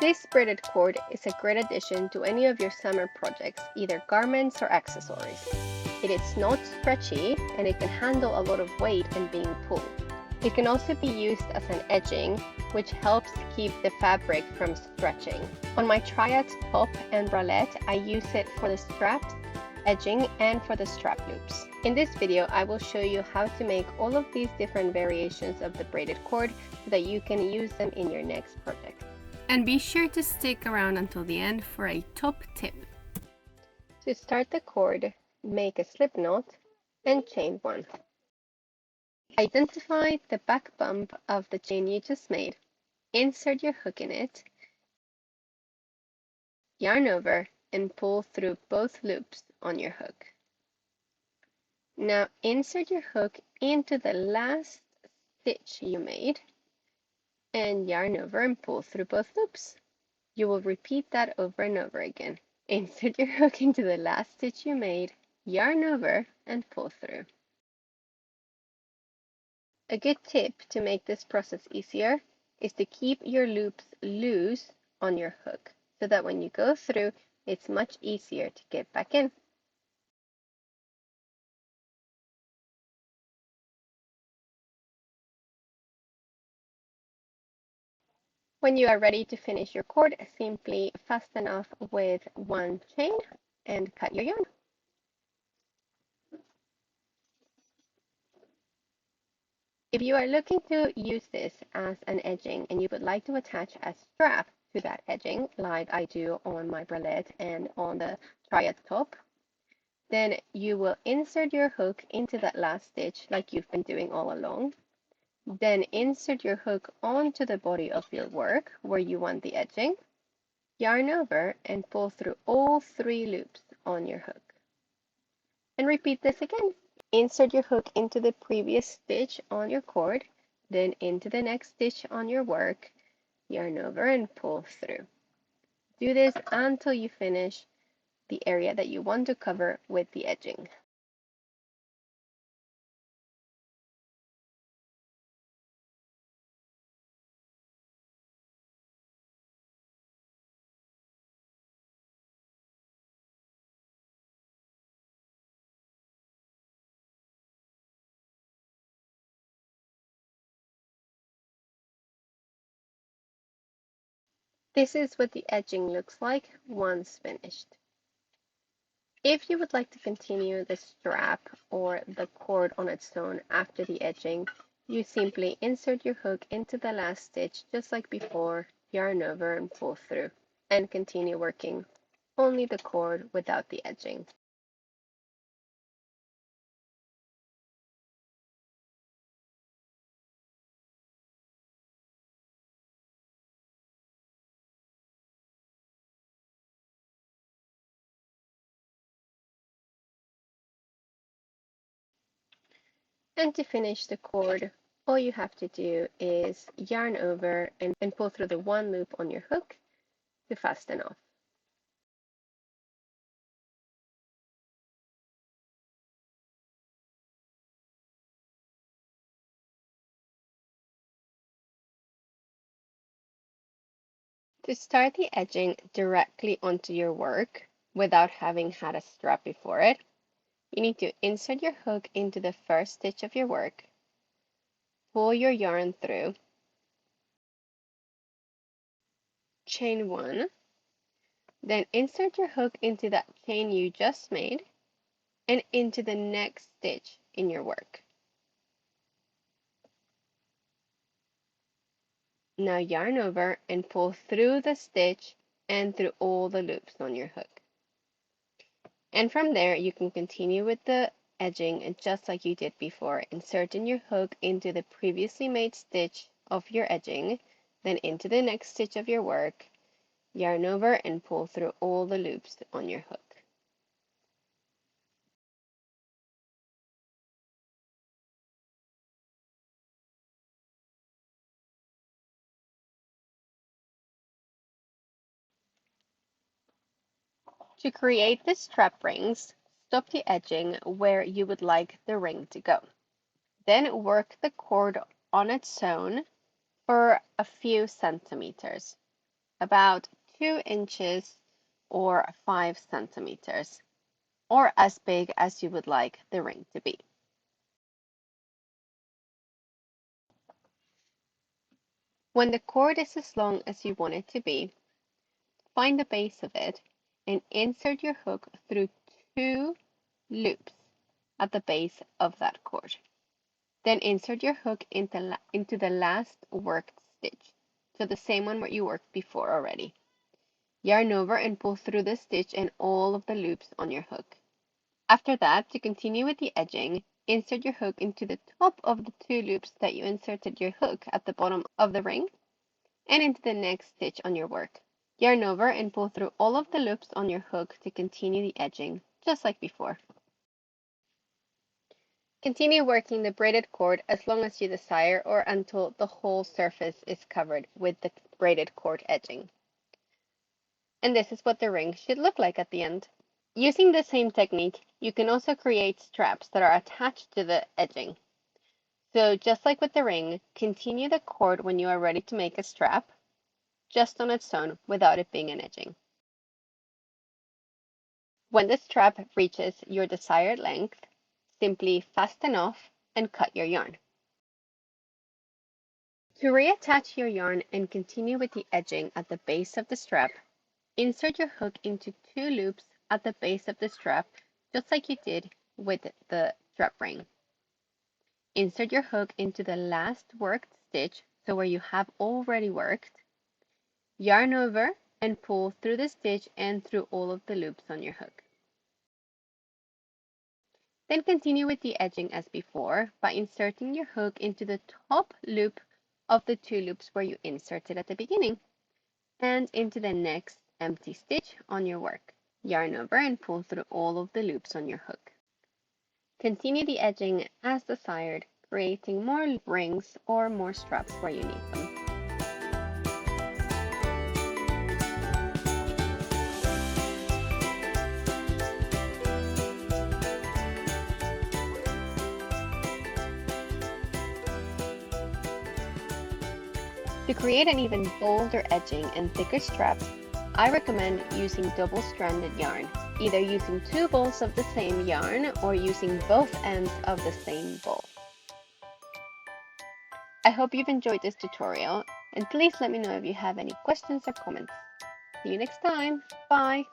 This braided cord is a great addition to any of your summer projects, either garments or accessories. It is not stretchy and it can handle a lot of weight and being pulled. It can also be used as an edging, which helps keep the fabric from stretching. On my Triad top and bralette, I use it for the straps, edging, and for the strap loops. In this video, I will show you how to make all of these different variations of the braided cord so that you can use them in your next project. And be sure to stick around until the end for a top tip. To start the cord, make a slip knot and chain one. Identify the back bump of the chain you just made, insert your hook in it, yarn over, and pull through both loops on your hook. Now insert your hook into the last stitch you made and yarn over and pull through both loops. You will repeat that over and over again. Insert your hook into the last stitch you made, yarn over, and pull through. A good tip to make this process easier is to keep your loops loose on your hook so that when you go through, it's much easier to get back in. When you are ready to finish your cord, simply fasten off with one chain and cut your yarn. If you are looking to use this as an edging and you would like to attach a strap to that edging, like I do on my bralette and on the Triad top, then you will insert your hook into that last stitch like you've been doing all along. Then insert your hook onto the body of your work where you want the edging, yarn over, and pull through all 3 loops on your hook. And repeat this again. Insert your hook into the previous stitch on your cord, then into the next stitch on your work, yarn over and pull through. Do this until you finish the area that you want to cover with the edging. This is what the edging looks like once finished. If you would like to continue the strap or the cord on its own after the edging, you simply insert your hook into the last stitch just like before, yarn over and pull through, and continue working only the cord without the edging. And to finish the cord, all you have to do is yarn over and pull through the 1 loop on your hook to fasten off. To start the edging directly onto your work without having had a strap before it, you need to insert your hook into the first stitch of your work, pull your yarn through, chain 1, then insert your hook into that chain you just made and into the next stitch in your work. Now yarn over and pull through the stitch and through all the loops on your hook. And from there, you can continue with the edging just like you did before, inserting your hook into the previously made stitch of your edging, then into the next stitch of your work, yarn over and pull through all the loops on your hook. To create the strap rings, stop the edging where you would like the ring to go. Then work the cord on its own for a few centimeters. about 2 inches or 5 centimeters, or as big as you would like the ring to be. When the cord is as long as you want it to be, find the base of it and insert your hook through 2 loops at the base of that cord. Then insert your hook into the last worked stitch, so the same one where you worked before already. Yarn over and pull through the stitch and all of the loops on your hook. After that, to continue with the edging, insert your hook into the top of the 2 loops that you inserted your hook at the bottom of the ring and into the next stitch on your work. Yarn over and pull through all of the loops on your hook to continue the edging, just like before. Continue working the braided cord as long as you desire or until the whole surface is covered with the braided cord edging. And this is what the ring should look like at the end. Using the same technique, you can also create straps that are attached to the edging. So just like with the ring, continue the cord when you are ready to make a strap, just on its own without it being an edging. When the strap reaches your desired length, simply fasten off and cut your yarn. To reattach your yarn and continue with the edging at the base of the strap, insert your hook into 2 loops at the base of the strap, just like you did with the strap ring. Insert your hook into the last worked stitch, so where you have already worked. Yarn over and pull through the stitch and through all of the loops on your hook. Then continue with the edging as before by inserting your hook into the top loop of the 2 loops where you inserted at the beginning and into the next empty stitch on your work. Yarn over and pull through all of the loops on your hook. Continue the edging as desired, creating more rings or more straps where you need them. To create an even bolder edging and thicker straps, I recommend using double-stranded yarn, either using 2 balls of the same yarn or using both ends of the same ball. I hope you've enjoyed this tutorial, and please let me know if you have any questions or comments. See you next time. Bye!